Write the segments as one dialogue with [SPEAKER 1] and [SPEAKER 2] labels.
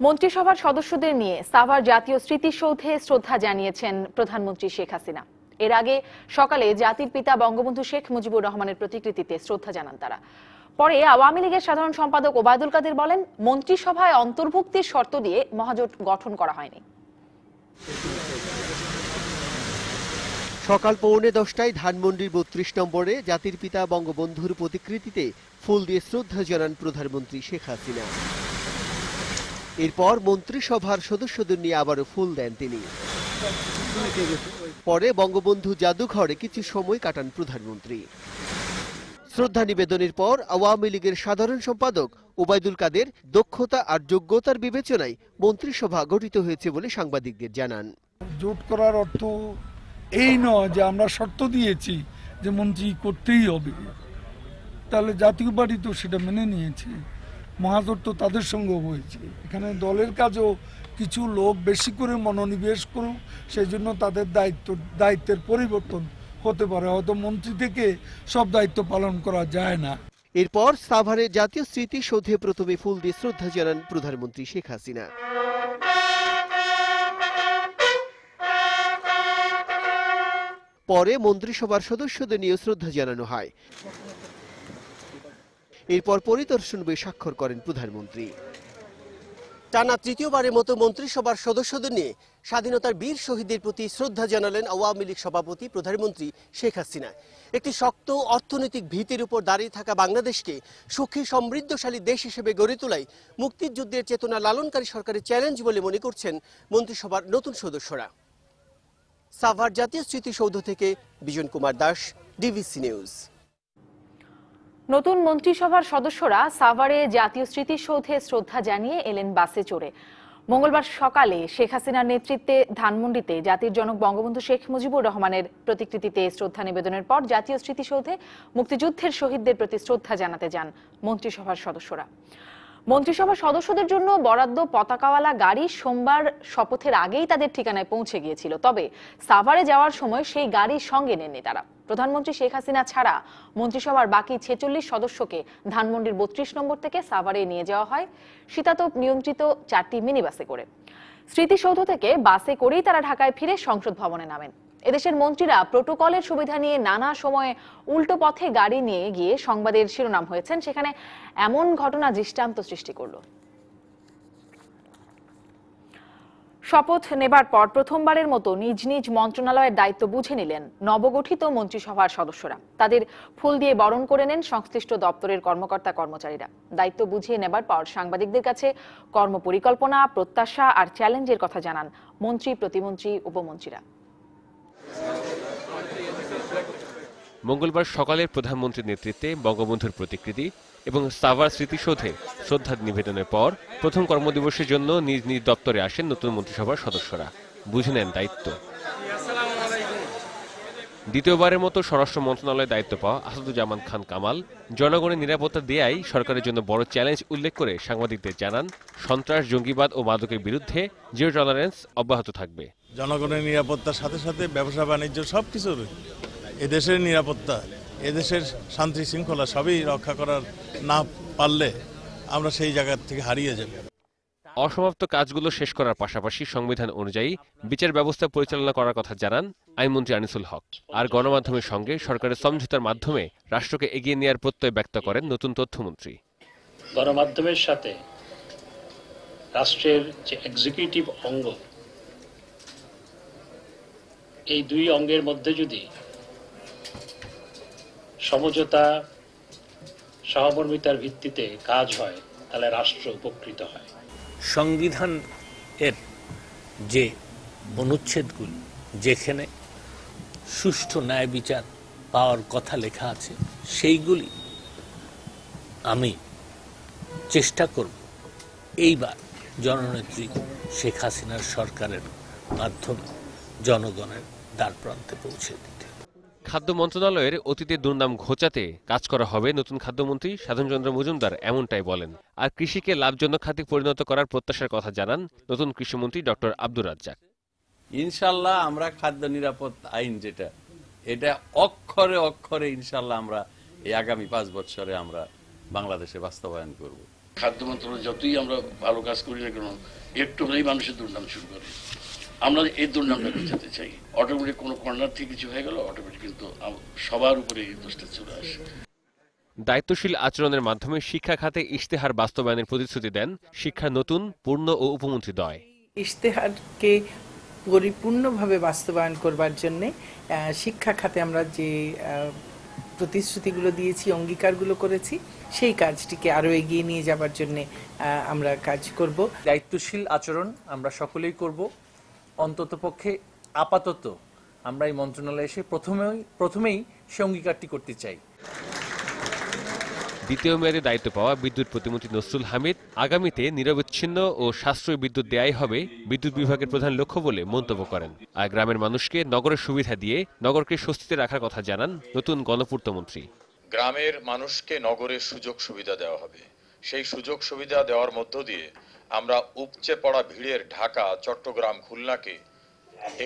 [SPEAKER 1] মন্ত্রিসভার সদস্যদের নিয়ে সাভার জাতীয় স্মৃতিসৌধে শ্রদ্ধা জানিয়েছেন প্রধানমন্ত্রী শেখ হাসিনা। এর আগে সকালে জাতির পিতা বঙ্গবন্ধু শেখ মুজিবুর রহমানের প্রতিকৃতিতে শ্রদ্ধা জানান তারা। পরে আওয়ামী লীগের সাধারণ সম্পাদক ওবায়দুল কাদের বলেন, মন্ত্রিসভায় অন্তর্ভুক্তির শর্ত দিয়ে মহাজোট গঠন করা হয়নি।
[SPEAKER 2] সকাল 9:45টায় ধানমন্ডির 32 নম্বরে জাতির পিতা বঙ্গবন্ধুর প্রতিকৃতিতে ফুল দিয়ে শ্রদ্ধা জানান প্রধানমন্ত্রী শেখ হাসিনা। এরপর মন্ত্রিসভার সদস্যদের নিয়ে আবারও ফুল দেন তিনি। পরে বঙ্গবন্ধু জাদুঘরে কিছু সময় কাটান প্রধানমন্ত্রী। শ্রদ্ধা নিবেদনের পর আওয়ামী লীগের সাধারণ সম্পাদক ওবায়দুল কাদের দক্ষতা আর যোগ্যতার বিবেচনায় মন্ত্রিসভা গঠিত হয়েছে বলে সাংবাদিকদের জানান।
[SPEAKER 3] জোট করার অর্থ এই নয় যে আমরা শর্ত দিয়েছি যে মন্ত্রী করতেই হবে, তাহলে জাতীয় পার্টি তো সেটা মেনে নিয়েছে, মহাজোট তো তাদের সঙ্গে হয়েছে। এখানে দলের কাজও কিছু লোক বেশি করে মনোনিবেশ করুক, সেই জন্য তাদের দায়িত্বের পরিবর্তন হতে পারে, হয়তো মন্ত্রী থেকে সব দায়িত্ব পালন করা যায় না।
[SPEAKER 2] এরপর সাভারে জাতীয় স্মৃতিসৌধে প্রথমে ফুল দিয়ে শ্রদ্ধা জানান প্রধানমন্ত্রী শেখ হাসিনা। পরে মন্ত্রিসভার সদস্যদের নিয়ে শ্রদ্ধা জানানো হয়। এরপর পরিদর্শন বই স্বাক্ষর করেন প্রধানমন্ত্রী। টানা তৃতীয়বারের মতো মন্ত্রিসভার সদস্যদের নিয়ে স্বাধীনতার বীর শহীদদের প্রতি শ্রদ্ধা জানালেন আওয়ামী লীগ সভাপতি প্রধানমন্ত্রী শেখ হাসিনা। একটি শক্ত অর্থনৈতিক ভিত্তির উপর দাঁড়িয়ে থাকা বাংলাদেশকে সুখী সমৃদ্ধশালী দেশ হিসেবে গড়ে তোলাই মুক্তিযুদ্ধের চেতনা লালনকারী সরকারের চ্যালেঞ্জ বলে মনে করছেন মন্ত্রিসভার নতুন সদস্যরা। সাভার জাতীয় স্মৃতিসৌধ থেকে বিজন কুমার দাস, ডিভিসি নিউজ।
[SPEAKER 1] নতুন মন্ত্রিসভার সদস্যরা সাভারে জাতীয় স্মৃতিসৌধে শ্রদ্ধা জানিয়ে এলেন বাসে চড়ে। মঙ্গলবার সকালে শেখ হাসিনার নেতৃত্বে ধানমন্ডিতে জাতির জনক বঙ্গবন্ধু শেখ মুজিবুর রহমানের প্রতিকৃতিতে শ্রদ্ধা নিবেদনের পর জাতীয় স্মৃতিসৌধে মুক্তিযুদ্ধের শহীদদের প্রতি শ্রদ্ধা জানাতে যান মন্ত্রিসভার সদস্যরা। মন্ত্রিসভার সদস্যদের জন্য বরাদ্দ পতাকাওয়ালা গাড়ি সোমবার শপথের আগেই তাদের ঠিকানায় পৌঁছে গিয়েছিল। তবে সাভারে যাওয়ার সময় সেই গাড়ির সঙ্গে নেননি তারা। প্রধানমন্ত্রী শেখ হাসিনা ছাড়া মন্ত্রিসভার বাকি 46 সদস্যকে ধানমন্ডির 32 নম্বর থেকে সাভারে নিয়ে যাওয়া হয় শীতাতপ নিয়ন্ত্রিত 4টি মিনি বাসে করে। স্মৃতিসৌধ থেকে বাসে করেই তারা ঢাকায় ফিরে সংসদ ভবনে নামেন। এদেশের মন্ত্রীরা প্রোটোকলের সুবিধা নিয়ে নানা সময়ে উল্টো পথে গাড়ি নিয়ে গিয়ে সংবাদের শিরোনাম হয়েছেন। সেখানে এমন ঘটনা দৃষ্টান্ত সৃষ্টি করল। শপথ নেবার পর প্রথমবারের মতো নিজ নিজ মন্ত্রণালয়ের দায়িত্ব বুঝে নিলেন নবগঠিত মন্ত্রিসভার সদস্যরা। তাদের ফুল দিয়ে বরণ করে নেন সংশ্লিষ্ট দপ্তরের কর্মকর্তা কর্মচারীরা। দায়িত্ব বুঝিয়ে নেবার পর সাংবাদিকদের কাছে কর্মপরিকল্পনা, প্রত্যাশা আর চ্যালেঞ্জের কথা জানান মন্ত্রী, প্রতিমন্ত্রী, উপমন্ত্রীরা।
[SPEAKER 4] মঙ্গলবার সকালে প্রধানমন্ত্রীর নেতৃত্বে বঙ্গবন্ধুর প্রতিকৃতি এবং সাভার স্মৃতিসৌধে শ্রদ্ধা নিবেদনের পর প্রথম কর্মদিবসের জন্য নিজ নিজ দপ্তরে আসেন নতুন মন্ত্রিসভার সদস্যরা, বুঝে নেন দায়িত্ব। দ্বিতীয়বারের মতো স্বরাষ্ট্র মন্ত্রণালয়ের দায়িত্ব পাওয়া আসাদুজ্জামান খান কামাল জনগণের নিরাপত্তা দেয়াই সরকারের জন্য বড় চ্যালেঞ্জ উল্লেখ করে সাংবাদিকদের জানান, সন্ত্রাস, জঙ্গিবাদ ও মাদকের বিরুদ্ধে জিরো টলারেন্স অব্যাহত থাকবে।
[SPEAKER 5] জনগণের নিরাপত্তার সাথে সাথে ব্যবসা বাণিজ্য সবকিছুর, এদেশের নিরাপত্তা, এদেশের শান্তি শৃঙ্খলা সবই রক্ষা করার না পারলে আমরা সেই জায়গা থেকে হারিয়ে যাব।
[SPEAKER 4] অসমাপ্ত কাজগুলো শেষ করার পাশাপাশি সংবিধান অনুযায়ী বিচার ব্যবস্থা পরিচালনা করার কথা জানান আইনমন্ত্রী আনিসুল হক। আর গণমাধ্যমের সঙ্গে সরকারের সমঝোতার মাধ্যমে রাষ্ট্রকে এগিয়ে নেওয়ার প্রত্যয় ব্যক্ত করেন নতুন তথ্যমন্ত্রী।
[SPEAKER 6] গণমাধ্যমের সাথে রাষ্ট্রের যে এক্সিকিউটিভ অঙ্গ, এই দুই অঙ্গের মধ্যে যদি সমঝোতা, সহমর্মিতার ভিত্তিতে কাজ হয় তাহলে রাষ্ট্র উপকৃত হয়।
[SPEAKER 7] সংবিধান এর যে অনুচ্ছেদগুলি যেখানে সুষ্ঠু ন্যায় বিচার পাওয়ার কথা লেখা আছে, সেইগুলি আমি চেষ্টা করব এইবার জননেত্রী শেখ হাসিনার সরকারের মাধ্যমে জনগণের দ্বারপ্রান্তে পৌঁছে দিতে।
[SPEAKER 4] খাদ্য মন্ত্রণালয়ের অতীতের দুর্নাম ঘোচাতে কাজ করা হবে নতুন খাদ্যমন্ত্রী সাধনচন্দ্র মজুমদার এমনটাই বলেন। আর কৃষিকে লাভজনক খাতে পরিণত করার প্রত্যাশার কথা জানান নতুন কৃষিমন্ত্রী ডক্টর আব্দুর রাজ্জাক।
[SPEAKER 8] ইনশাল্লাহ আমরা খাদ্য নিরাপত্তা আইন যেটা, এটা অক্ষরে অক্ষরে ইনশাল্লাহ আমরা এই আগামী 5 বছরে আমরা বাংলাদেশে বাস্তবায়ন করব।
[SPEAKER 6] খাদ্য মন্ত্রণালয় যতই আমরা ভালো কাজ করি না কেন, একটু হলেই মানুষের দুর্নাম শুরু করে। আমরা এই দুর্নামটা বুঝাতে চাই। অটোমেটিক কোনো কর্নার থেকে কিছু হয়ে গেল, অটোমেটিক কিন্তু সবার উপরে এই দোষটা চলে আসে।
[SPEAKER 4] দায়িত্বশীল আচরণের মাধ্যমে শিক্ষা খাতে ইশতেহার বাস্তবায়নের প্রতিশ্রুতি দেন শিক্ষার নতুন পূর্ণ ও উপমন্ত্রী দ্বয়।
[SPEAKER 9] ইশতেহারকে পরিপূর্ণভাবে বাস্তবায়ন করবার জন্য শিক্ষা খাতে আমরা যে প্রতিশ্রুতিগুলো দিয়েছি, অঙ্গীকারগুলো করেছি, সেই কাজটিকে আরো এগিয়ে নিয়ে যাবার জন্য আমরা কাজ করব।
[SPEAKER 10] দায়িত্বশীল আচরণ আমরা সকলেই করব। অন্ততপক্ষে আপাতত আমরা এই মন্ত্রণালয়ে এসে প্রথমেই সে অঙ্গীকারটি করতে চাই।
[SPEAKER 4] দ্বিতীয় মেয়াদে দায়িত্ব পাওয়া বিদ্যুৎ প্রতিমন্ত্রী নসরুল হামিদ আগামীতে নিরবচ্ছিন্ন ও সাশ্রয়ী বিদ্যুৎ দেয়াই হবে বিদ্যুৎ বিভাগের প্রধান লক্ষ্য বলে মন্তব্য করেন। আর গ্রামের মানুষকে নগরের সুবিধা দিয়ে নগরকে স্বস্তিতে রাখার কথা জানান নতুন গণপূর্ত মন্ত্রী।
[SPEAKER 11] গ্রামের মানুষকে নগরের সুযোগ সুবিধা দেওয়া হবে। সেই সুযোগ সুবিধা দেওয়ার মধ্য দিয়ে আমরা উপচে পড়া ভিড়ের ঢাকা, চট্টগ্রাম, খুলনাকে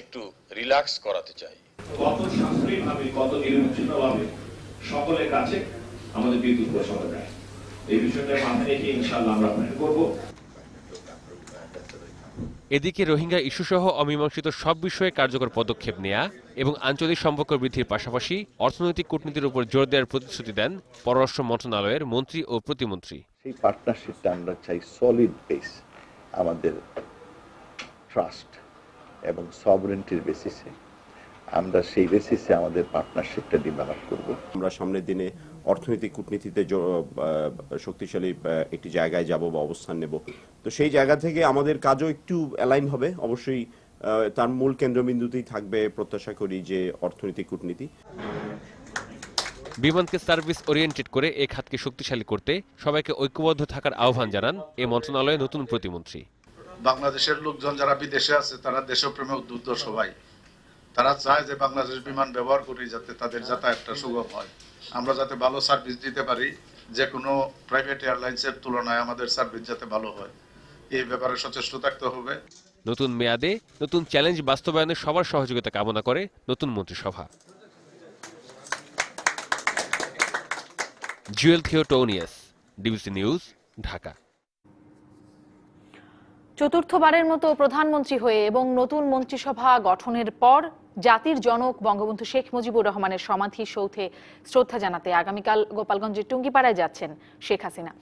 [SPEAKER 11] একটু রিল্যাক্স করাতে চাই।
[SPEAKER 12] কত সাশ্রয়ীভাবে, কত নিরবচ্ছিন্নভাবে সকলের কাছে আমাদের বিদ্যুৎ পৌঁছানো যায়, এই বিষয়টা মাথায় রেখে ইনশাআল্লাহ আমরা প্ল্যান করব।
[SPEAKER 4] এদিকে রোহিঙ্গা ইস্যুসহ অমীমাংসিত সব বিষয়ে কার্যকর পদক্ষেপ নেয়া এবং আঞ্চলিক সম্পর্ক বৃদ্ধির পাশাপাশি অর্থনৈতিক কূটনীতির উপর জোর দেওয়ার প্রতিশ্রুতি দেন পররাষ্ট্র মন্ত্রণালয়ের মন্ত্রী ও প্রতিমন্ত্রী।
[SPEAKER 13] সেই পার্টনারশিপটা আমরা চাই সলিড বেস, আমাদের ট্রাস্ট এবং সভরেন্টির বেসিসে। আমরা সেই বেসিসে আমাদের পার্টনারশিপটা ডেভেলপ করব।
[SPEAKER 14] আমরা সামনের দিনে অর্থনৈতিক কূটনীতিতে শক্তিশালী একটি জায়গায় যাব বা অবস্থান নেব। তো সেই জায়গা থেকে আমাদের কাজও একটু অ্যালাইন হবে। অবশ্যই তার মূল কেন্দ্রবিন্দুতেই থাকবে প্রত্যাশা করি যে অর্থনৈতিক কূটনীতি।
[SPEAKER 4] বিমানকে সার্ভিস ওরিয়েন্টেড করে এই খাতকে শক্তিশালী করতে সবাইকে ঐক্যবদ্ধ থাকার আহ্বান জানান এ মন্ত্রণালয়ের নতুন প্রতিমন্ত্রী।
[SPEAKER 15] বাংলাদেশের লোকজন যারা বিদেশে আছে তারা দেশপ্রেমে উদ্বুদ্ধ সবাই। তারা চায় যে বাংলাদেশ বিমান ব্যবহার করি যাতে তাদের যাতায়াতটা সুগম হয়, আমরা যাতে ভালো সার্ভিস দিতে পারি, যে কোনো প্রাইভেট এয়ারলাইন্সের তুলনায় আমাদের সার্ভিস যাতে ভালো হয়, এই ব্যাপারে সচেষ্ট থাকতে হবে।
[SPEAKER 4] নতুন মেয়াদে নতুন চ্যালেঞ্জ বাস্তবায়নে সবার সহযোগিতা কামনা করে নতুন মন্ত্রিসভা। Jewel Theotonius, DBC news, Dhaka.
[SPEAKER 1] চতুর্থবারের মতো প্রধানমন্ত্রী হয়ে এবং নতুন মন্ত্রিসভা গঠনের পর জাতির জনক বঙ্গবন্ধু শেখ মুজিবুর রহমানের সমাধি সৌধে শ্রদ্ধা জানাতে আগামীকাল গোপালগঞ্জের টুঙ্গিপাড়ায় যাচ্ছেন শেখ হাসিনা।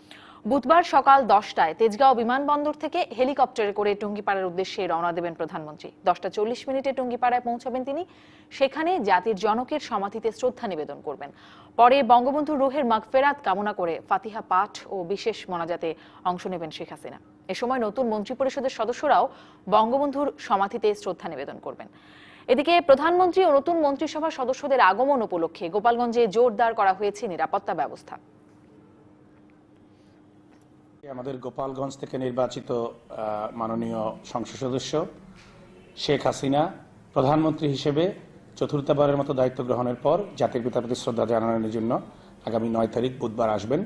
[SPEAKER 1] বুধবার সকাল 10টায় তেজগাঁও বিমানবন্দর থেকে হেলিকপ্টারে করে টুঙ্গিপাড়ার উদ্দেশ্যে রওনা দেবেন প্রধানমন্ত্রী। 10:40 টুঙ্গিপাড়ায় পৌঁছাবেন তিনি। সেখানে জাতির জনকের সমাধিতে শ্রদ্ধা নিবেদন করবেন। পরে বঙ্গবন্ধুর রুহের মাগফেরাত কামনা করে ফাতিহা পাঠ ও বিশেষ মোনাজাতে অংশ নেবেন শেখ হাসিনা। এ সময় নতুন মন্ত্রিপরিষদের সদস্যরাও বঙ্গবন্ধুর সমাধিতে শ্রদ্ধা নিবেদন করবেন। এদিকে প্রধানমন্ত্রী ও নতুন মন্ত্রিসভার সদস্যদের আগমন উপলক্ষে গোপালগঞ্জে জোরদার করা হয়েছে নিরাপত্তা ব্যবস্থা।
[SPEAKER 16] আমাদের গোপালগঞ্জ থেকে নির্বাচিত মাননীয় সংসদ সদস্য শেখ হাসিনা প্রধানমন্ত্রী হিসেবে চতুর্থবারের মতো দায়িত্ব গ্রহণের পর জাতির পিতার প্রতি শ্রদ্ধা জানানোর জন্য আগামী 9 তারিখ বুধবার আসবেন।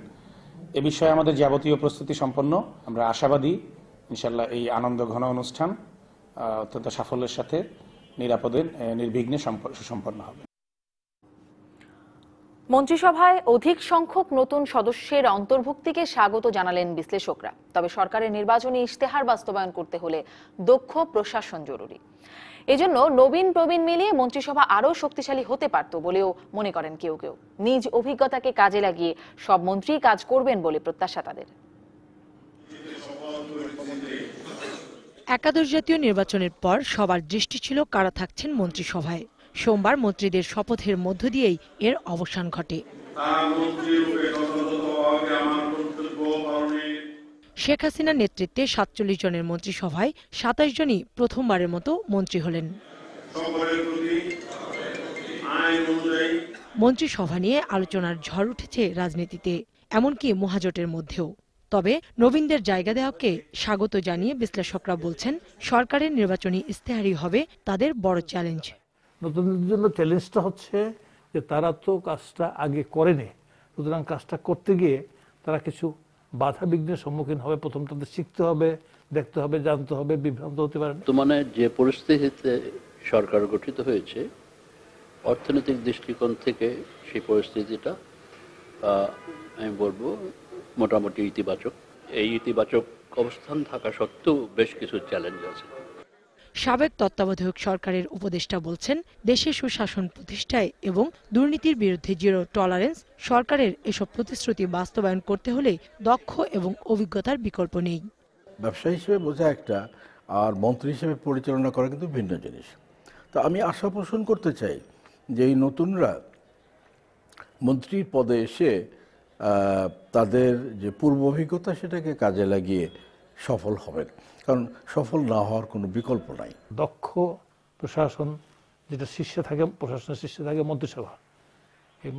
[SPEAKER 16] এ বিষয়ে আমাদের যাবতীয় প্রস্তুতি সম্পন্ন। আমরা আশাবাদী ইনশাল্লাহ এই আনন্দ ঘন অনুষ্ঠান অত্যন্ত সাফল্যের সাথে নিরাপদে নির্বিঘ্নে সুসম্পন্ন হবে।
[SPEAKER 1] মন্ত্রিসভায় অধিক সংখ্যক নতুন সদস্যের অন্তর্ভুক্তিকে স্বাগত জানালেন বিশ্লেষকরা। তবে সরকারের নির্বাচনী ইশতেহার বাস্তবায়ন করতে হলে দক্ষ প্রশাসন জরুরি। এজন্য নবীন প্রবীণ মিলিয়ে মন্ত্রিসভা আরও শক্তিশালী হতে পারত বলেও মনে করেন কেউ কেউ। নিজ অভিজ্ঞতাকে কাজে লাগিয়ে সব মন্ত্রী কাজ করবেন বলে প্রত্যাশা তাদের।
[SPEAKER 17] একাদশ জাতীয় নির্বাচনের পর সবার দৃষ্টি ছিল কারা থাকছেন মন্ত্রিসভায়। সোমবার মন্ত্রীদের শপথের মধ্য দিয়েই এর অবসান ঘটে। শেখ হাসিনার নেতৃত্বে 47 জনের মন্ত্রিসভায় 27 জনই প্রথমবারের মতো মন্ত্রী হলেন। মন্ত্রিসভা নিয়ে আলোচনার ঝড় উঠেছে রাজনীতিতে, এমনকি মহাজোটের মধ্যেও। তবে নবীনদের জায়গা দেওয়াকে স্বাগত জানিয়ে বিশ্লেষকরা বলছেন সরকারের নির্বাচনী ইশতেহারই হবে তাদের বড় চ্যালেঞ্জ।
[SPEAKER 18] নতুনদের জন্য চ্যালেঞ্জটা হচ্ছে যে তারা তো কাজটা আগে করেনি, সুতরাং কাজটা করতে গিয়ে তারা কিছু বাধা বিঘ্নের সম্মুখীন হবে। প্রথম তাদের শিখতে হবে, দেখতে হবে, জানতে হবে, বিভ্রান্ত হতে পারে।
[SPEAKER 19] তো মানে যে পরিস্থিতিতে সরকার গঠিত হয়েছে অর্থনৈতিক দৃষ্টিকোণ থেকে সেই পরিস্থিতিটা আমি বলবো মোটামুটি ইতিবাচক। এই ইতিবাচক অবস্থান থাকা সত্ত্বেও বেশ কিছু চ্যালেঞ্জ আছে।
[SPEAKER 17] সাবেক তত্ত্বাবধায়ক সরকারের উপদেষ্টা বলছেন, দেশে সুশাসন প্রতিষ্ঠায় এবং দুর্নীতির বিরুদ্ধে জিরো টলারেন্স সরকারের এসব প্রতিশ্রুতি বাস্তবায়ন করতে হলে দক্ষ এবং অভিজ্ঞতার বিকল্প নেই।
[SPEAKER 20] ব্যবসায়ী হিসেবে বোঝা একটা, আর মন্ত্রী হিসেবে পরিচালনা করা কিন্তু ভিন্ন জিনিস। তো আমি আশা পোষণ করতে চাই যে এই নতুনরা মন্ত্রীর পদে এসে তাদের যে পূর্ব অভিজ্ঞতা সেটাকে কাজে লাগিয়ে সফল হবেন, কারণ সফল না হওয়ার কোনো বিকল্প নাই।
[SPEAKER 18] দক্ষ প্রশাসন যেটা শীর্ষে থাকে, প্রশাসনের শীর্ষে থাকে মন্ত্রিসভা, এই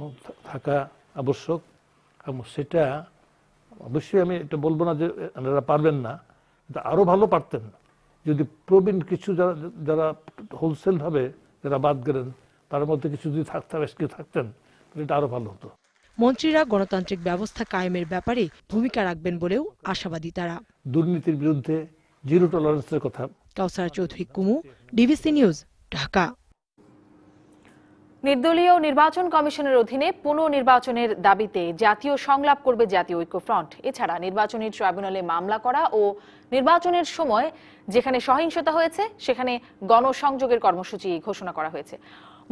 [SPEAKER 18] থাকা আবশ্যক। এবং সেটা অবশ্যই আমি এটা বলবো না যে এনারা পারবেন না, কিন্তু আরও ভালো পারতেন যদি প্রবীণ কিছু যারা হোলসেলভাবে যারা বাদ গেলেন তার মধ্যে কিছু যদি থাকতেন তাহলে এটা আরও ভালো হতো।
[SPEAKER 17] মন্ত্রীরা গণতান্ত্রিক ব্যবস্থা কায়েমের ব্যাপারে ভূমিকা রাখবেন বলেও আশাবাদী তারা।
[SPEAKER 18] দুর্নীতির বিরুদ্ধে জিরো টলারেন্সের কথা।
[SPEAKER 17] কাউসার চৌধুরী কুমু, ডিবিসি নিউজ, ঢাকা।
[SPEAKER 1] নির্দলীয় নির্বাচন কমিশনের অধীনে পুনর্নির্বাচনের দাবিতে জাতীয় সংলাপ করবে জাতীয় ঐক্যফ্রন্ট। এছাড়া নির্বাচনী ট্রাইব্যুনালে মামলা করা ও নির্বাচনের সময় যেখানে সহিংসতা হয়েছে সেখানে গণসংযোগের কর্মসূচি ঘোষণা করা হয়েছে।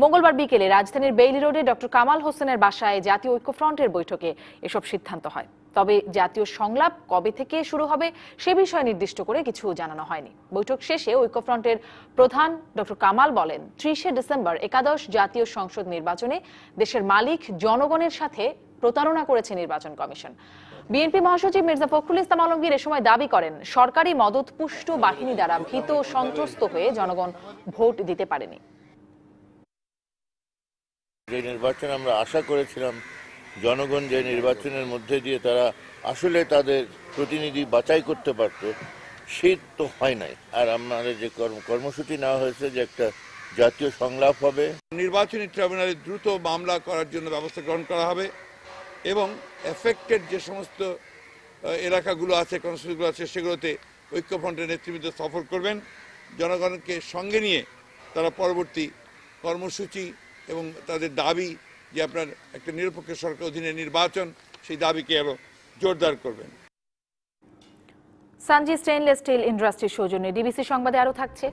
[SPEAKER 1] মঙ্গলবার বিকেলে রাজধানীর বেইলি রোডে ডক্টর কামাল হোসেনের বাসায় জাতীয় ঐক্যফ্রন্টের বৈঠকে এসব সিদ্ধান্ত হয়। তবে জাতীয় সংলাপ কবে থেকে শুরু হবে সে বিষয়ে নির্দিষ্ট করে কিছু জানানো হয়নি। বৈঠক শেষে ঐক্যফ্রন্টের প্রধান ডক্টর কামাল বলেন, 30শে ডিসেম্বর একাদশ জাতীয় সংসদ নির্বাচনে দেশের মালিক জনগণের সাথে প্রতারণা করেছে নির্বাচন কমিশন। বিএনপি মহাসচিব মির্জা ফখরুল ইসলাম আলমগীর এ সময় দাবি করেন, সরকারি মদতপুষ্ট বাহিনী দ্বারা ভীত সন্ত্রস্ত হয়ে জনগণ ভোট দিতে পারেনি।
[SPEAKER 21] যে নির্বাচন আমরা আশা করেছিলাম, জনগণ যে নির্বাচনের মধ্যে দিয়ে তারা আসলে তাদের প্রতিনিধি বাছাই করতে পারত, সেই তো হয় নাই। আর আমাদের যে কর্মসূচি নেওয়া হয়েছে যে একটা জাতীয় সংলাপ হবে,
[SPEAKER 22] নির্বাচনী ট্রাইব্যুনালে দ্রুত মামলা করার জন্য ব্যবস্থা গ্রহণ করা হবে এবং এফেক্টেড যে সমস্ত এলাকাগুলো আছে, কনস্টিটিউয়েন্সিগুলো আছে, সেগুলোতে ঐক্যফ্রন্টের নেতৃবৃন্দ সফর করবেন। জনগণকে সঙ্গে নিয়ে তারা পরবর্তী কর্মসূচি এবং তাদের দাবি যে আপনার একটা নিরপেক্ষ সরকার অধীনে নির্বাচন, সেই দাবিকে আরো জোরদার করবেন।
[SPEAKER 1] সানজি স্টেইনলেস স্টিল ইন্ডাস্ট্রির সৌজন্যে ডিবিসি সংবাদে আরো থাকছে।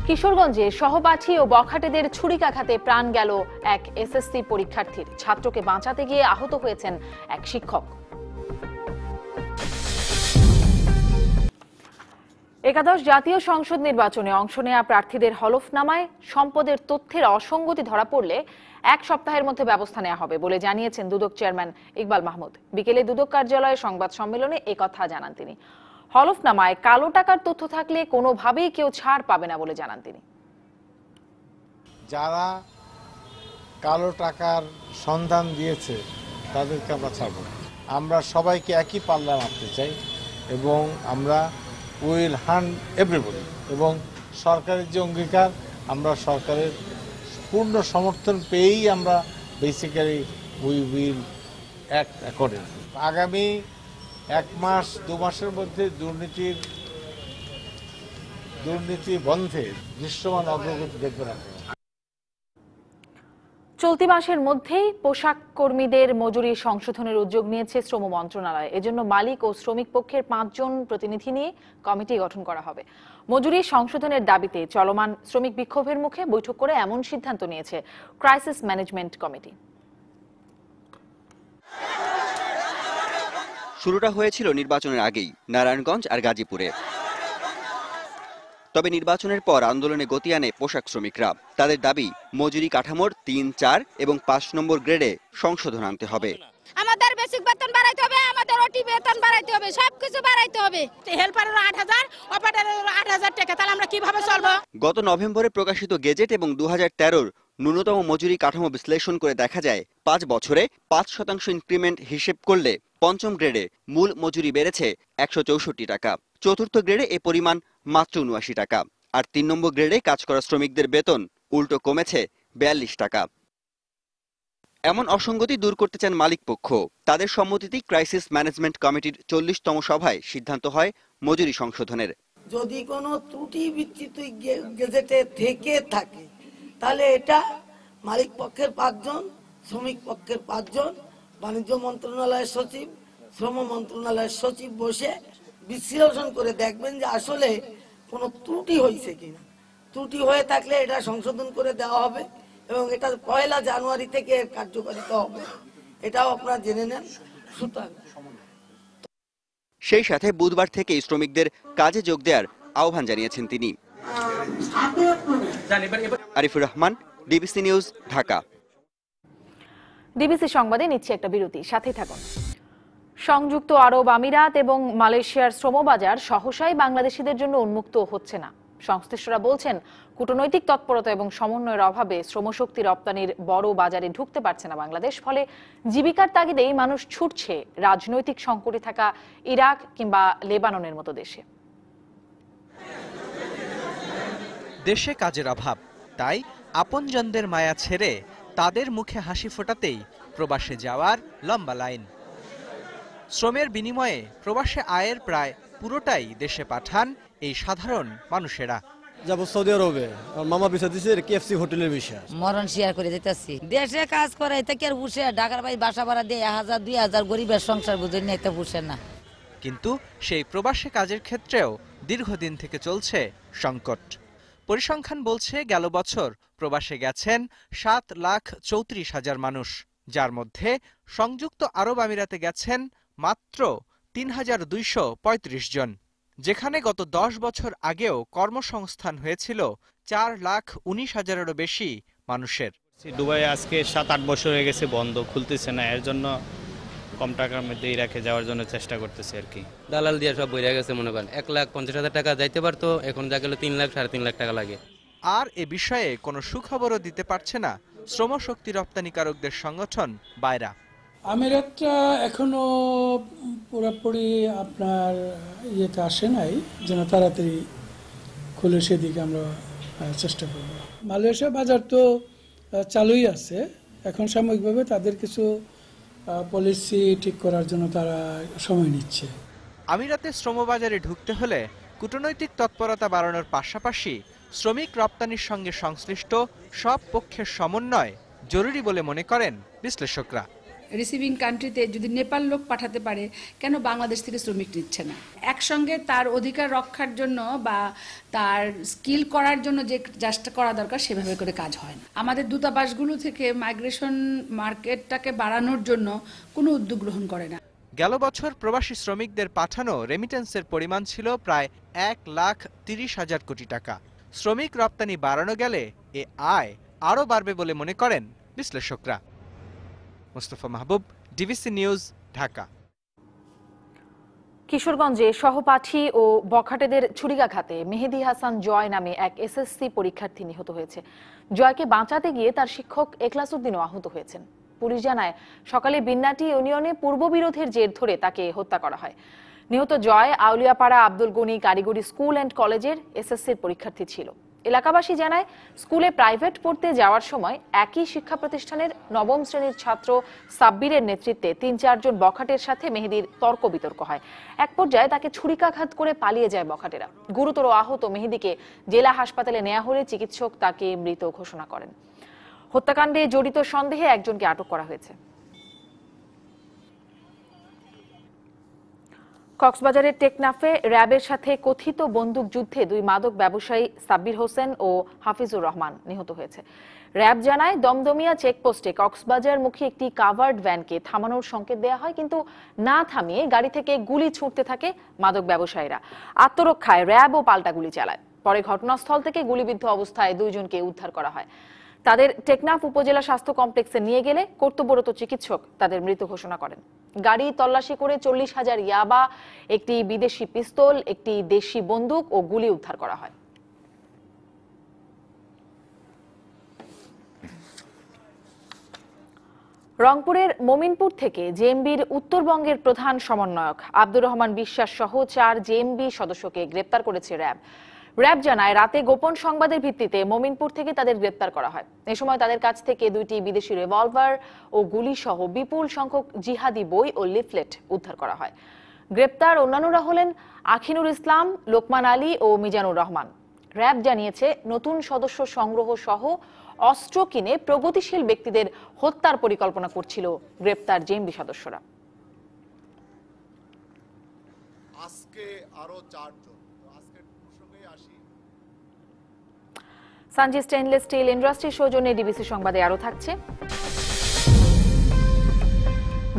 [SPEAKER 1] কিশোরগঞ্জে সহপাঠী ও বখাটেদের ছুরিকাঘাতে প্রাণ গেল এক এসএসসি পরীক্ষার্থীর। ছাত্রকে বাঁচাতে গিয়ে আহত হয়েছেন এক শিক্ষক। একাদশ জাতীয় সংসদ নির্বাচনে অংশ নেওয়া প্রার্থীদের হলফনামায় সম্পদের তথ্যের অসঙ্গতি ধরা পড়লে 1 সপ্তাহের মধ্যে ব্যবস্থা নেওয়া হবে বলে জানিয়েছেন দুদক চেয়ারম্যান ইকবাল মাহমুদ। বিকেলে দুদক কার্যালয়ে সংবাদ সম্মেলনে একথা জানান তিনি। হলফনামায় কালো টাকার তথ্য থাকলে কোনোভাবেই কেউ ছাড় পাবে না বলে জানান তিনি।
[SPEAKER 23] যারা কালো টাকার সন্ধান দিয়েছে তাদেরকে আমরা ছাড়ব না। আমরা সবাইকে একই পাল্লা মাপতে চাই এবং আমরা উইল হান্ট এভরিবডি। এবং সরকারের যে অঙ্গীকার, আমরা সরকারের পূর্ণ সমর্থন পেয়েই আমরা basically we will act accordingly. আগামী 1 মাস 2 মাসের মধ্যে দুর্নীতি বন্ধে দৃশ্যমান অগ্রগতি দেখবেন আপনি।
[SPEAKER 1] চলতি মাসের মধ্যেই পোশাক কর্মীদের মজুরি সংশোধনের উদ্যোগ নিয়েছে শ্রম মন্ত্রণালয়। এজন্য মালিক ও শ্রমিক পক্ষের 5 জন প্রতিনিধি নিয়ে কমিটি গঠন করা হবে। মজুরি সংশোধনের দাবিতে চলমান শ্রমিক বিক্ষোভের মুখে বৈঠক করে এমন সিদ্ধান্ত নিয়েছে ক্রাইসিস ম্যানেজমেন্ট কমিটি।
[SPEAKER 24] শুরুটা হয়েছিল নির্বাচনের আগেই নারায়ণগঞ্জ আর গাজীপুরে। তবে নির্বাচনের পর আন্দোলনে গতি আনে পোশাক শ্রমিকরা। তাদের দাবি, মজুরি কাঠামোর 3, 4 এবং 5 নম্বর গ্রেডে সংশোধন আনতে হবে।
[SPEAKER 25] আমাদের বেসিক বেতন বাড়াইতে হবে, আমাদের ওটি বেতন বাড়াইতে হবে, সবকিছু বাড়াইতে হবে। হেল্পারের 8000, অপারেটরের 8000 টাকা, তাহলে আমরা কিভাবে চলবো?
[SPEAKER 24] গত নভেম্বরে প্রকাশিত গেজেট এবং 2013-র ন্যূনতম মজুরি কাঠামো বিশ্লেষণ করে দেখা যায় 5 বছরে 5% ইনক্রিমেন্ট হিসেব করলে 5ম গ্রেডে মূল মজুরি বেড়েছে 164 টাকা, 4র্থ গ্রেডে এ পরিমাণ মাত্র 79 টাকা, আর 3 নম্বর গ্রেডে কাজ করা শ্রমিকদের বেতন উল্টো কমেছে 42 টাকা। এমন অসঙ্গতি দূর করতে চান মালিক পক্ষ। তাদের সম্মতিতেই ক্রাইসিস ম্যানেজমেন্ট কমিটির 40তম সভায় সিদ্ধান্ত হয় মজুরি সংশোধনের।
[SPEAKER 26] যদি কোনো ত্রুটি বিচ্যুতি গেজেটে থেকে থাকে তাহলে এটা মালিক পক্ষের 5 জন, শ্রমিক পক্ষের 5 জন বাণিজ্য মন্ত্রণালয়ের সচিব, শ্রম মন্ত্রণালয়ের সচিব বসে বিশ্লেষণ করে দেখবেন যে আসলে কোনো ত্রুটি হয়েছে কিনা। ত্রুটি হয়ে থাকলে এটা সংশোধন করে দেওয়া হবে এবং এটা 1 জানুয়ারি থেকে এর কার্যকারিতা হবে, এটাও আপনারা জেনে নেন। সুতরাং
[SPEAKER 24] সেই সাথে বুধবার থেকে শ্রমিকদের কাজে যোগ দেওয়ার আহ্বান জানিয়েছেন তিনি। Arifur Rahman, DBC news, Dhaka.
[SPEAKER 1] DBC সংবাদে নিচ্ছে একটা বিরতি, সাথে থাকুন। সংযুক্ত আরব আমিরাত এবং মালয়েশিয়ার শ্রমবাজার সহসাই বাংলাদেশিদের জন্য উন্মুক্ত হচ্ছে না। সংশ্লিষ্টরা বলছেন, কূটনৈতিক তৎপরতা এবং সমন্বয়ের অভাবে শ্রমশক্তি রপ্তানির বড় বাজারে ঢুকতে পারছে না বাংলাদেশ। ফলে জীবিকার তাগিদেই মানুষ ছুটছে রাজনৈতিক সংকটে থাকা ইরাক কিংবা লেবাননের মতো দেশে।
[SPEAKER 2] দেশে কাজের অভাব, তাই আপনজনদের মায়া ছেড়ে তাদের মুখে হাসি ফোটাতেই প্রবাসে যাওয়ার লম্বা লাইন। শ্রমের বিনিময়ে প্রবাসে আয়ের প্রায় পুরোটাই দেশে পাঠান এই সাধারণ মানুষেরা।
[SPEAKER 3] যাব সৌদি আরবে, মামা ভিসা দিছে কেএফসি হোটেলের ভিসা।
[SPEAKER 5] মরণ শেয়ার করে যেতেছি, দেশে কাজ করে এতে কি আর পুষে? ঢাকার ভাই বাসা ভাড়া দিয়ে 1000-2000 গরিবের সংসার বুঝে নিয়ে এতে পুষে না।
[SPEAKER 2] কিন্তু সেই প্রবাসে কাজের ক্ষেত্রেও দীর্ঘদিন থেকে চলছে সংকট। পরিসংখ্যান বলছে গেল বছর প্রবাসে গেছেন 7,34,000 মানুষ, যার মধ্যে সংযুক্ত আরব আমিরাতে গেছেন মাত্র 3,235 জন, যেখানে গত 10 বছর আগেও কর্মসংস্থান হয়েছিল 4,19,000-এরও বেশি মানুষের।
[SPEAKER 6] দুবাই আজকে 7-8 বছর হয়ে গেছে বন্ধ, খুলতেছে না। এর জন্য কম টাকার মধ্যে ইরাকে যাওয়ার জন্য চেষ্টা করতেছে আর কি।
[SPEAKER 7] দালাল দিয়ে সব বইরা গেছে, মনে করেন 1,50,000 টাকা যাইতে পারতো, এখন যা গেল 3 লাখ 3.5 লাখ টাকা লাগে।
[SPEAKER 2] আর এ বিষয়ে কোনো সুখবরও দিতে পারছে না শ্রমশক্তি রপ্তানিকারকদের সংগঠন বায়রা।
[SPEAKER 8] আমিরাতটা এখনো পুরোপুরি আপনার ইয়েতে আসে নাই, যেন তাড়াতাড়ি খুলে সেদিকে আমরা চেষ্টা করব। মালয়েশিয়া বাজার তো চালুই আছে, এখন সাময়িকভাবে তাদের কিছু পলিসি ঠিক করার জন্য তারা সময় নিচ্ছে।
[SPEAKER 2] আমিরাতে শ্রমবাজারে ঢুকতে হলে কূটনৈতিক তৎপরতা বাড়ানোর পাশাপাশি শ্রমিক রপ্তানির সঙ্গে সংশ্লিষ্ট সব পক্ষের সমন্বয় জরুরি বলে মনে করেন বিশ্লেষকরা।
[SPEAKER 27] রিসিভিং কান্ট্রিতে যদি নেপাল লোক পাঠাতে পারে, কেন বাংলাদেশ থেকে শ্রমিক নিচ্ছে না? একসঙ্গে তার অধিকার রক্ষার জন্য বা তার স্কিল করার জন্য যে চেষ্টা করা দরকার সেভাবে করে কাজ হয় না। আমাদের দূতাবাসগুলো থেকে মাইগ্রেশন মার্কেটটাকে বাড়ানোর জন্য কোনো উদ্যোগ গ্রহণ করে না।
[SPEAKER 2] গেল বছর প্রবাসী শ্রমিকদের পাঠানো রেমিটেন্সের পরিমাণ ছিল প্রায় 1,30,000 কোটি টাকা। শ্রমিক রপ্তানি বাড়ানো গেলে এ আয় আরও বাড়বে বলে মনে করেন বিশ্লেষকরা। মুস্তফা মাহবুব, ডিবিসি নিউজ, ঢাকা।
[SPEAKER 1] কিশোরগঞ্জে সহপাঠী ও বখাটেদের ছুরিকাঘাতে মেহেদী হাসান জয় নামে এক এসএসসি পরীক্ষার্থী নিহত হয়েছে। জয়কে বাঁচাতে গিয়ে তার শিক্ষক এখলাস উদ্দিনও আহত হয়েছেন। পুলিশ জানায়, সকালে বিন্নাটি ইউনিয়নে পূর্ববিরোধের জের ধরে তাকে হত্যা করা হয়। নিহত জয় আউলিয়াপাড়া আব্দুল গনি কারিগরি স্কুল অ্যান্ড কলেজের এসএসসির পরীক্ষার্থী ছিল। এলাকাবাসী জানায়, স্কুলে প্রাইভেট পড়তে যাওয়ার সময় একই শিক্ষা প্রতিষ্ঠানের 9ম শ্রেণীর ছাত্র সাব্বিরের নেতৃত্বে 3-4 জন বখাটের সাথে মেহেদীর তর্ক বিতর্ক হয়। এক পর্যায়ে তাকে ছুরিকাঘাত করে পালিয়ে যায় বখাটেরা। গুরুতর আহত মেহেদীকে জেলা হাসপাতালে নেওয়া হলে চিকিৎসক তাকে মৃত ঘোষণা করেন। হত্যাকাণ্ডে জড়িত সন্দেহে একজনকে আটক করা হয়েছে। কক্সবাজারের টেকনাফে র্যাবের সাথে কথিত বন্দুক যুদ্ধে 2 মাদক ব্যবসায়ী সাব্বির হোসেন ও হাফিজুর রহমান নিহত হয়েছে। র্যাব জানায়, দমদমিয়া চেকপোস্টে কক্সবাজারমুখী একটি কাভার্ড ভ্যানকে থামানোর সংকেত দেওয়া হয়, কিন্তু না থামিয়ে গাড়ি থেকে গুলি ছুঁড়তে থাকে মাদক ব্যবসায়ীরা। আত্মরক্ষায় র্যাবও পাল্টা গুলি চালায়। পরে ঘটনাস্থল থেকে গুলিবিদ্ধ অবস্থায় 2 জনকে উদ্ধার করা হয়। তাদের টেকনাফ উপজেলা স্বাস্থ্য কমপ্লেক্সে নিয়ে গেলে কর্তব্যরত চিকিৎসক তাদের মৃত ঘোষণা করেন। গাড়ি তল্লাশি করে 40,000 ইয়াবা, একটি বিদেশি পিস্তল, একটি দেশি বন্দুক ও গুলি উদ্ধার করা হয়। রংপুরের মোমিনপুর থেকে জেএমবির উত্তরবঙ্গের প্রধান সমন্বয়ক আব্দুর রহমান বিশ্বাস সহ 4 জেএমবি সদস্যকে গ্রেপ্তার করেছে র্যাব। র্যাব জানায়, রাতে গোপন সংবাদের ভিত্তিতে মোমিনপুর থেকে তাদের গ্রেপ্তার করা হয়। এ সময় তাদের কাছ থেকে 2টি বিদেশি রিভলভার ও গুলি সহ বিপুল সংখ্যক জিহাদি বই ও লিফলেট উদ্ধার করা হয়। গ্রেপ্তার অন্যান্যরা হলেন আখিনুর ইসলাম, লোকমান আলী ও মিজানুর রহমান। র্যাব জানিয়েছে, নতুন সদস্য সংগ্রহ সহ অস্ত্র কিনে প্রগতিশীল ব্যক্তিদের হত্যার পরিকল্পনা করছিল গ্রেপ্তার জেএমবি সদস্যরা।
[SPEAKER 9] আজকে আরো 4 জন, আজকের প্রসঙ্গে আসি।
[SPEAKER 1] সানজি স্টেইনলেস স্টিল ইন্ডাস্ট্রির সৌজন্যে ডিবিসি সংবাদে আরো থাকছে।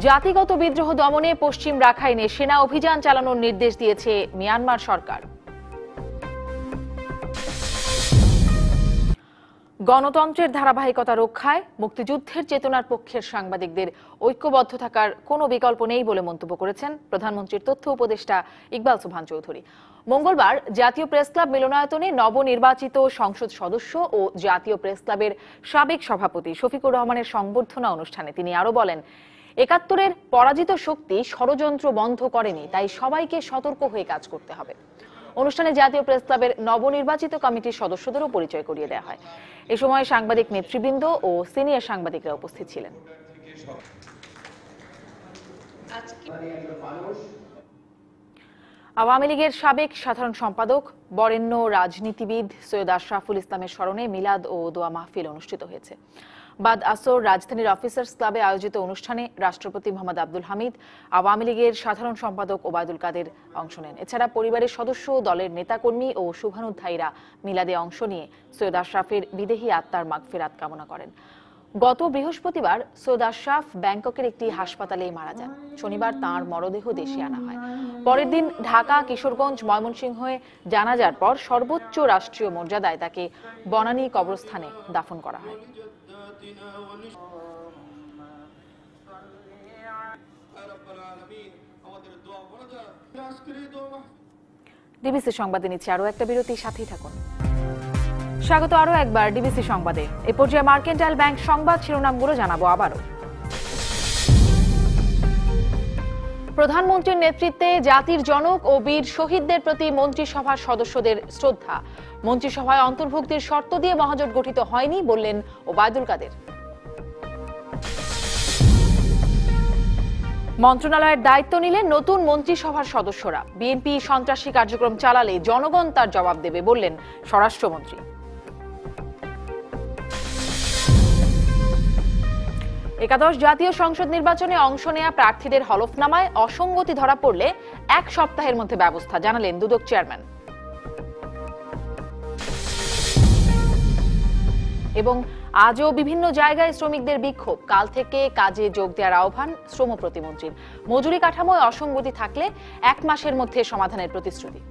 [SPEAKER 1] জাতিগত বিদ্রোহ দমনে পশ্চিম রাখাইনে সেনা অভিযান চালানোর নির্দেশ দিয়েছে মিয়ানমার সরকার। গণতন্ত্রের ধারাবাহিকতা রক্ষায় মুক্তিযুদ্ধের চেতনার পক্ষের সাংবাদিকদের ঐক্যবদ্ধ থাকার কোনো বিকল্প নেই বলে মন্তব্য করেছেন প্রধানমন্ত্রীর তথ্য উপদেষ্টা ইকবাল সুবহান চৌধুরী। মঙ্গলবার জাতীয় প্রেস ক্লাব মিলনায়তনে নবনির্বাচিত সংসদ সদস্য ও জাতীয় প্রেস ক্লাবের সাবেক সভাপতি শফিকুর রহমানের সংবর্ধনা অনুষ্ঠানে তিনি আরো বলেন, ৭১-এর পরাজিত শক্তি ষড়যন্ত্র বন্ধ করেনি, তাই সবাইকে সতর্ক হয়ে কাজ করতে হবে। অনুষ্ঠানে জাতীয় প্রেস ক্লাবের নবনির্বাচিত কমিটির সদস্যদেরও পরিচয় করিয়ে দেওয়া হয়। এ সময় সাংবাদিক নেতৃবৃন্দ ও সিনিয়র সাংবাদিকরা উপস্থিত ছিলেন। আওয়ামী লীগের সাবেক সাধারণ সম্পাদক বরেণ্য রাজনীতিবিদ সৈয়দ আশরাফুল ইসলামের স্মরণে মিলাদ ও দোয়া মাহফিল অনুষ্ঠিত হয়েছে। বাদ আসর রাজধানীর অফিসার্স ক্লাবে আয়োজিত অনুষ্ঠানে রাষ্ট্রপতি মোহাম্মদ আব্দুল হামিদ, আওয়ামী লীগের সাধারণ সম্পাদক ওবায়দুল কাদের অংশ নেন। এছাড়া পরিবারের সদস্য, দলের নেতাকর্মী ও শুভানুধ্যায়ীরা মিলাদে অংশ নিয়ে সৈয়দ আশরাফের বিদেহী আত্মার মাগফিরাত কামনা করেন। গত বৃহস্পতিবার সৈয়দ আশরাফ ব্যাংককের একটি হাসপাতালে মারা যান। শনিবার তাঁর মরদেহ দেশে আনা হয়। পরের দিন ঢাকা, কিশোরগঞ্জ, ময়মনসিংহে জানাজার পর সর্বোচ্চ রাষ্ট্রীয় মর্যাদায় তাকে বনানী কবরস্থানে দাফন করা হয়। ডিবিসি সংবাদে নিচ্ছে আরো একটা বিরতি, সাথেই থাকুন। স্বাগত আরো একবার ডিবিসি সংবাদে। এ পর্যায়ে মার্কেন্টাইল ব্যাংক সংবাদ শিরোনামগুলো জানাবো আবারও। প্রধানমন্ত্রীর নেতৃত্বে জাতির জনক ও বীর শহীদদের প্রতি মন্ত্রিসভার সদস্যদের শ্রদ্ধা। মন্ত্রিসভায় অন্তর্ভুক্তির শর্ত দিয়ে মহাজোট গঠিত হয়নি বললেন ওবায়দুল কাদের। মন্ত্রণালয়ের দায়িত্ব নিলেন নতুন মন্ত্রিসভার সদস্যরা। বিএনপি সন্ত্রাসী কার্যক্রম চালালে জনগণ তার জবাব দেবে বললেন স্বরাষ্ট্রমন্ত্রী। একাদশ জাতীয় সংসদ নির্বাচনে অংশ নেয়া প্রার্থীদের হলফনামায় অসঙ্গতি ধরা পড়লে 1 সপ্তাহের মধ্যে ব্যবস্থা, জানালেন দুদক চেয়ারম্যান। এবং আজও বিভিন্ন জায়গায় শ্রমিকদের বিক্ষোভ। কাল থেকে কাজে যোগ দেওয়ার আহ্বান শ্রম প্রতিমন্ত্রীর। মজুরি কাঠামোয় অসঙ্গতি থাকলে 1 মাসের মধ্যে সমাধানের প্রতিশ্রুতি।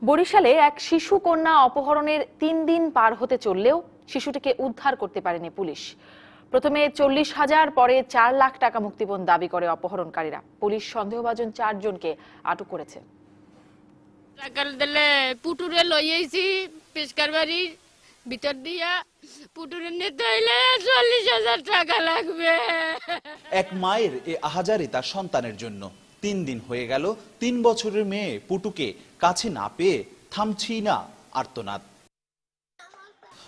[SPEAKER 1] বরিশালে এক শিশু কন্যা অপহরণের 3 দিন পার হতে চললেও শিশুটিকে উদ্ধার করতে পারেনি পুলিশ। প্রথমে 40,000, পরে 4 লাখ টাকা মুক্তিপণ দাবি করে অপহরণকারীরা। পুলিশ সন্দেহভাজন 4 জনকে আটক করেছে।
[SPEAKER 25] টাকাল দিলে পুটুরে লইয়েছি পেশকার বাড়ির ভিতর দিয়া, পুটুরে নিতে হইলে 40,000 টাকা লাগবে।
[SPEAKER 10] এক মায়ের এ আহাজারি তার সন্তানের জন্য। 3 দিন হয়ে গেল 3 বছরের মেয়ে পুটুকে কাছে না পেয়ে থামছি না আর্তনাদ।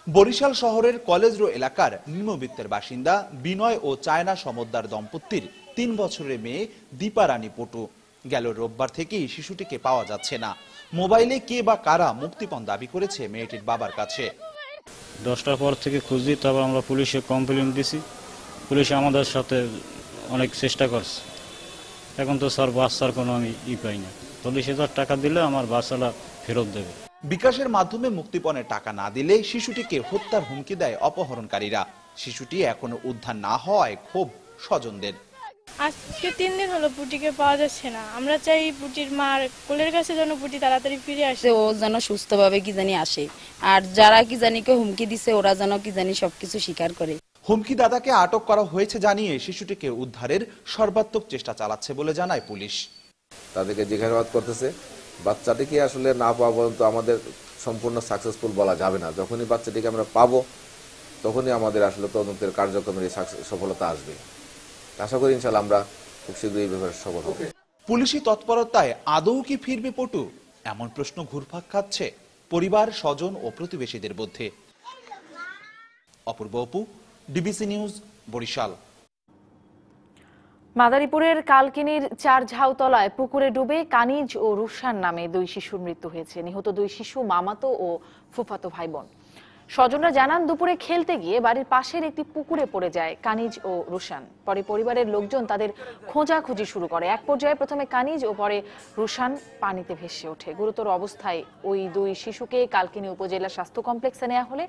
[SPEAKER 10] বরিশাল শহরের কলেজ রো এলাকার নিম্নবিত্তের বাসিন্দা বিনয় ও চায়না সমদ্দার দম্পতির 3 বছরের মেয়ে দীপা রানী পটু। গেল রোববার থেকেই শিশুটিকে পাওয়া যাচ্ছে না। মোবাইলে কে বা কারা মুক্তিপণ দাবি করেছে মেয়েটির বাবার কাছে।
[SPEAKER 11] 10টার পর থেকে খুঁজি, তারপর আমরা পুলিশে কমপ্লেন দিছি। পুলিশ আমাদের সাথে অনেক চেষ্টা করছে। এখন তো স্যার বাচ্চার কোনো আমি পাই না। 40,000 টাকা দিলে আমার বাচ্চাটা ফেরত দেবে।
[SPEAKER 10] বিকাশের মাধ্যমে মুক্তিপণের টাকা না দিলে শিশুটিকে হত্যার হুমকি দেয় অপহরণকারীরা। শিশুটি এখনো উদ্ধার না হওয়ায় ক্ষোভ স্বজনদের।
[SPEAKER 12] আজকে 3 দিন হলো পুটিকে পাওয়া যাচ্ছে না। আমরা চাই পুটির মার কোলের কাছে যেন পুটি তাড়াতাড়ি ফিরে আসে,
[SPEAKER 5] ও যেন সুস্থভাবে কি জানি আসে। আর যারা কি জানি কে হুমকি দিছে ওরা যেন কি জানি সবকিছু স্বীকার করে।
[SPEAKER 10] হুমকি দাদাকে আটক করা হয়েছে জানিয়ে শিশুটিকে উদ্ধারের সর্বাত্মক চেষ্টা চালাচ্ছে বলে জানায় পুলিশ।
[SPEAKER 13] তাদেরকে জিজ্ঞাসাবাদ করতেছে। বাচ্চাটিকে আসলে না পাওয়া পর্যন্ত আমাদের সম্পূর্ণ সাকসেসফুল বলা যাবে না। যখনই বাচ্চাটিকে আমরা পাবো তখনই আমাদের আসলে তদন্তের কার্যক্রমের সফলতা আসবে। আশা করি ইনশাআল্লাহ আমরা খুব শীঘ্রই এই ব্যাপারে সফল হব।
[SPEAKER 10] পুলিশি তৎপরতায় আদৌ কি ফিরবে পটু, এমন প্রশ্ন ঘুরপাক খাচ্ছে পরিবার, স্বজন ও প্রতিবেশীদের মধ্যে। অপূর্ব অপু, ডিবিসি নিউজ, বরিশাল।
[SPEAKER 1] মাদারীপুরের কালকিনির চার ঝাউতলায় পুকুরে ডুবে কানিজ ও রুশান নামে দুই শিশুর মৃত্যু হয়েছে। নিহত দুই শিশু মামাতো ও ফুফাতো ভাই বোন। স্বজনরা জানান, দুপুরে খেলতে গিয়ে বাড়ির পাশের একটি পুকুরে পড়ে যায় কানিজ ও রুশান। পরে পরিবারের লোকজন তাদের খোঁজাখুঁজি শুরু করে। এক পর্যায়ে প্রথমে কানিজ ও পরে রুশান পানিতে ভেসে ওঠে। গুরুতর অবস্থায় ওই দুই শিশুকে কালকিনি উপজেলা স্বাস্থ্য কমপ্লেক্সে নেওয়া হলে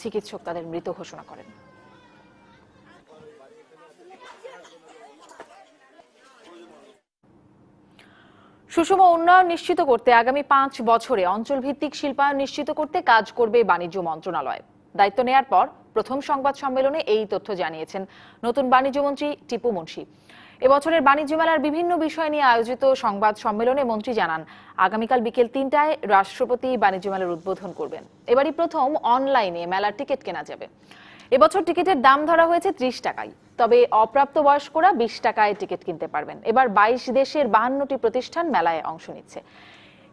[SPEAKER 1] চিকিৎসক তাদের মৃত ঘোষণা করেন। সুষম উন্নয়ন নিশ্চিত করতে আগামী 5 বছরে অঞ্চলভিত্তিক শিল্পায়ন নিশ্চিত করতে কাজ করবে বাণিজ্য মন্ত্রণালয়। দায়িত্ব নেয়ার পর প্রথম সংবাদ সম্মেলনে এই তথ্য জানিয়েছেন নতুন বাণিজ্যমন্ত্রী টিপু মুন্সি। এবছরের বাণিজ্য মেলার বিভিন্ন বিষয় নিয়ে আয়োজিত সংবাদ সম্মেলনে মন্ত্রী জানান, আগামীকাল বিকেল 3টায় রাষ্ট্রপতি বাণিজ্য মেলার উদ্বোধন করবেন। এবারই প্রথম অনলাইনে মেলার টিকিট কেনা যাবে। এবছর টিকিটের দাম ধরা হয়েছে 30 টাকায়, তবে অপ্রাপ্ত বয়স্করা 20 টাকায় টিকিট কিনতে পারবেন। এবার 22 দেশের 52টি প্রতিষ্ঠান মেলায় অংশ নিচ্ছে।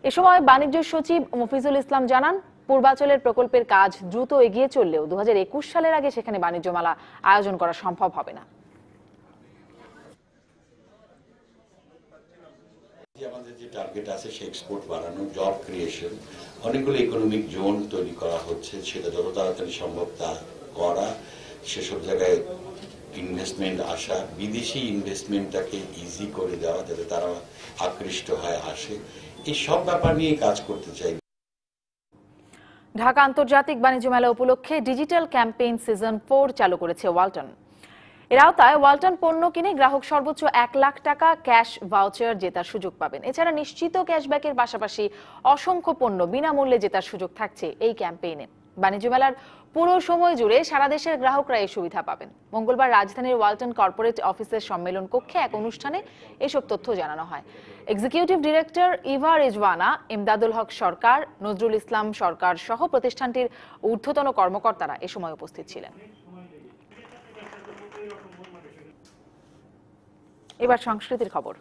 [SPEAKER 1] এ সময় বাণিজ্য সচিব মফিজুল ইসলাম জানান, পূর্বাচলের প্রকল্পের কাজ দ্রুত এগিয়ে চললেও 2021 সালের আগে সেখানে বাণিজ্য মেলা আয়োজন করা সম্ভব হবে না।
[SPEAKER 4] আমাদের যে টার্গেট আছে সে এক্সপোর্ট বাড়ানো, জব ক্রিয়েশন, অনেকগুলো ইকোনমিক জোন তৈরি করা হচ্ছে, সেটা যত তাড়াতাড়ি সম্ভব তা করা, সেসব জায়গায় ইনভেস্টমেন্ট আসা, বিদেশি ইনভেস্টমেন্টটাকে ইজি করে দেওয়া যাতে তারা আকৃষ্ট হয় আসে, এই সব ব্যাপার নিয়ে কাজ করতে চাই।
[SPEAKER 1] ঢাকা আন্তর্জাতিক বাণিজ্য মেলা উপলক্ষে ডিজিটাল ক্যাম্পেইন সিজন 4 চালু করেছে ওয়ালটন। এর আওতায় ওয়ালটন পণ্য কিনে গ্রাহক সর্বোচ্চ 1 লাখ টাকা ক্যাশ ভাউচার জেতার সুযোগ পাবেন। এছাড়া নিশ্চিত ক্যাশব্যাকের পাশাপাশি অসংখ্য পণ্য বিনামূল্যে জেতার সুযোগ থাকছে এই ক্যাম্পেইনে। বাণিজ্য মেলার পুরো সময় জুড়ে সারা দেশের গ্রাহকরা এই সুবিধা পাবেন। মঙ্গলবার রাজধানীর ওয়ালটন কর্পোরেট অফিসের সম্মেলন কক্ষে এক অনুষ্ঠানে এসব তথ্য জানানো হয়। এক্সিকিউটিভ ডিরেক্টর ইভা রিজওয়ানা, ইমদাদুল হক সরকার, নজরুল ইসলাম সরকার সহ প্রতিষ্ঠানটির ঊর্ধ্বতন কর্মকর্তারা এ সময় উপস্থিত ছিলেন। এবার সংস্কৃতির খবর।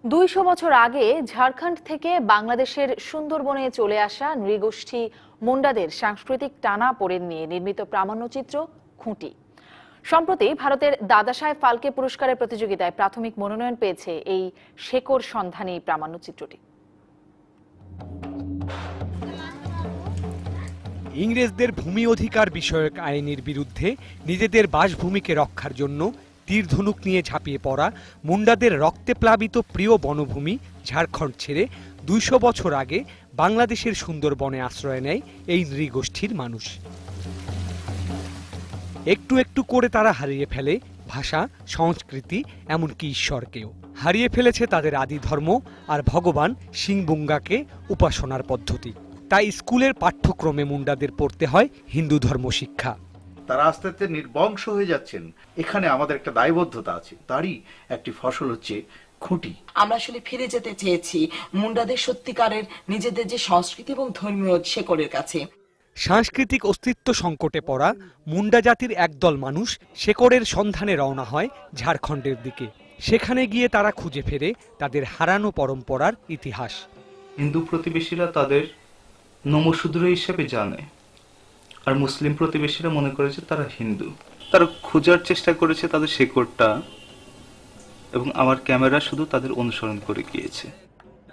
[SPEAKER 1] 200 বছর আগে ঝাড়খণ্ড থেকে বাংলাদেশের সুন্দরবনে চলে আসা নৃগোষ্ঠী মুন্ডাদের সাংস্কৃতিক টানাপোড়েন নিয়ে নির্মিত প্রামাণ্যচিত্র খুঁটি। সম্প্রতি ভারতের দাদাসাহেব ফালকে পুরস্কারের প্রতিযোগিতায় প্রাথমিক মনোনয়ন পেয়েছে এই শেকড় সন্ধানী প্রামাণ্যচিত্রটি।
[SPEAKER 14] ইংরেজদের ভূমি অধিকার বিষয়ক আইনের বিরুদ্ধে নিজেদের বাসভূমিকে রক্ষার জন্য তীরধনুক নিয়ে ঝাঁপিয়ে পড়া মুন্ডাদের রক্তে প্লাবিত প্রিয় বনভূমি ঝাড়খণ্ড ছেড়ে 200 বছর আগে বাংলাদেশের সুন্দরবনে আশ্রয় নেয় এই নৃগোষ্ঠীর মানুষ। একটু একটু করে তারা হারিয়ে ফেলে ভাষা, সংস্কৃতি, এমনকি ঈশ্বরকেও। হারিয়ে ফেলেছে তাদের আদি ধর্ম আর ভগবান সিংবুঙ্গাকে উপাসনার পদ্ধতি। তাই স্কুলের পাঠ্যক্রমে মুন্ডাদের পড়তে হয় হিন্দু ধর্ম শিক্ষা।
[SPEAKER 15] তারা আস্তে আস্তে নির্বংশ হয়ে যাচ্ছেন। এখানে আমাদের একটা দায়বদ্ধতা আছে, তারই একটি ফসল হচ্ছে খুঁটি।
[SPEAKER 16] আমরা আসলে ফিরে যেতে চেয়েছি মুন্ডাদের সত্যিকারের নিজেদের যে সংস্কৃতি এবং ধর্মীয় শেকড়ের কাছে।
[SPEAKER 14] সাংস্কৃতিক অস্তিত্ব সংকটে পড়া মুন্ডা জাতির একদল মানুষ শেকড়ের সন্ধানে রওনা হয় ঝাড়খণ্ডের দিকে। সেখানে গিয়ে তারা খুঁজে ফেরে তাদের হারানো পরম্পরার ইতিহাস।
[SPEAKER 18] হিন্দু প্রতিবেশীরা তাদের নমশূদ্র হিসেবে জানে, আর মুসলিম প্রতিবেশীরা মনে করেছে তারা হিন্দু। তারা খোঁজার চেষ্টা করেছে তাদের শেকড়টা, এবং আমার ক্যামেরা শুধু তাদের অনুসরণ করে গিয়েছে।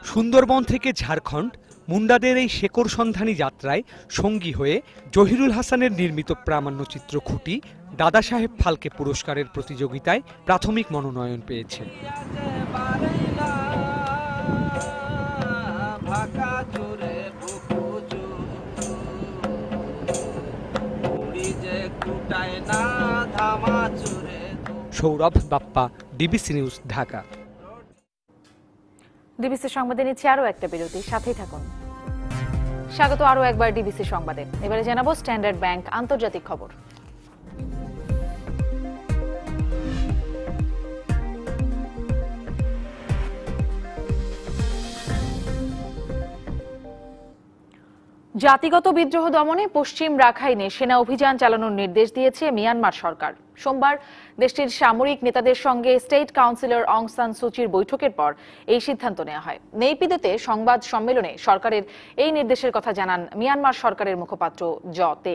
[SPEAKER 14] সুন্দরবন থেকে ঝাড়খণ্ড মুন্ডাদের এই শেকড় সন্ধানী যাত্রায় সঙ্গী হয়ে জহিরুল হাসানের নির্মিত প্রামাণ্যচিত্র খুঁটি দাদাসাহেব ফালকে পুরস্কারের প্রতিযোগিতায় প্রাথমিক মনোনয়ন পেয়েছে। Sourav Bappa, DBC news, Dhaka.
[SPEAKER 1] DBC সংবাদে নিচ্ছে আরো একটা বিরতি, সাথেই থাকুন। স্বাগত আরো একবার ডিবিসি সংবাদে। এবারে জানাবো স্ট্যান্ডার্ড ব্যাংক আন্তর্জাতিক খবর। জাতিগত বিদ্রোহ দমনে পশ্চিম রাখাইনে সেনা অভিযান চালানোর নির্দেশ দিয়েছে মিয়ানমার সরকার। সোমবার দেশটির সামরিক নেতাদের সঙ্গে স্টেট কাউন্সিলর অং সান সুচির বৈঠকের পর এই সিদ্ধান্ত নেওয়া হয়। নেইপিদোতে সংবাদ সম্মেলনে সরকারের এই নির্দেশের কথা জানান মিয়ানমার সরকারের মুখপাত্র জ তে।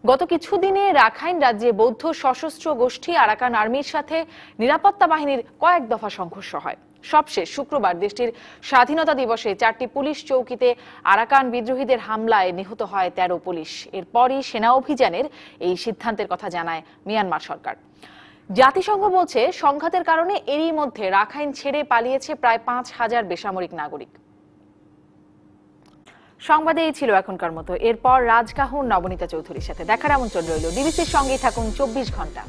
[SPEAKER 1] গত কিছুদিনে রাখাইন রাজ্যে বৌদ্ধ সশস্ত্র গোষ্ঠী আরাকান আর্মির সাথে নিরাপত্তা বাহিনীর কয়েক দফা সংঘর্ষ হয়। সবশেষ শুক্রবার দেশটির স্বাধীনতা দিবসে 4টি পুলিশ চৌকিতে আরাকান বিদ্রোহীদের হামলায় নিহত হয় 13 পুলিশ। এরপরই সেনা অভিযানের এই সিদ্ধান্তের কথা জানায় মিয়ানমার সরকার। জাতিসংঘ বলছে সংঘাতের কারণে এরই মধ্যে রাখাইন ছেড়ে পালিয়েছে প্রায় 5000 বেসামরিক নাগরিক। সংবাদে এই ছিল এখনকার মতো। এরপর রাজকাহুর নবনীতা চৌধুরীর সাথে দেখার আমন্ত্রণ রইল। ডিবিসির সঙ্গেই থাকুন 24 ঘন্টা।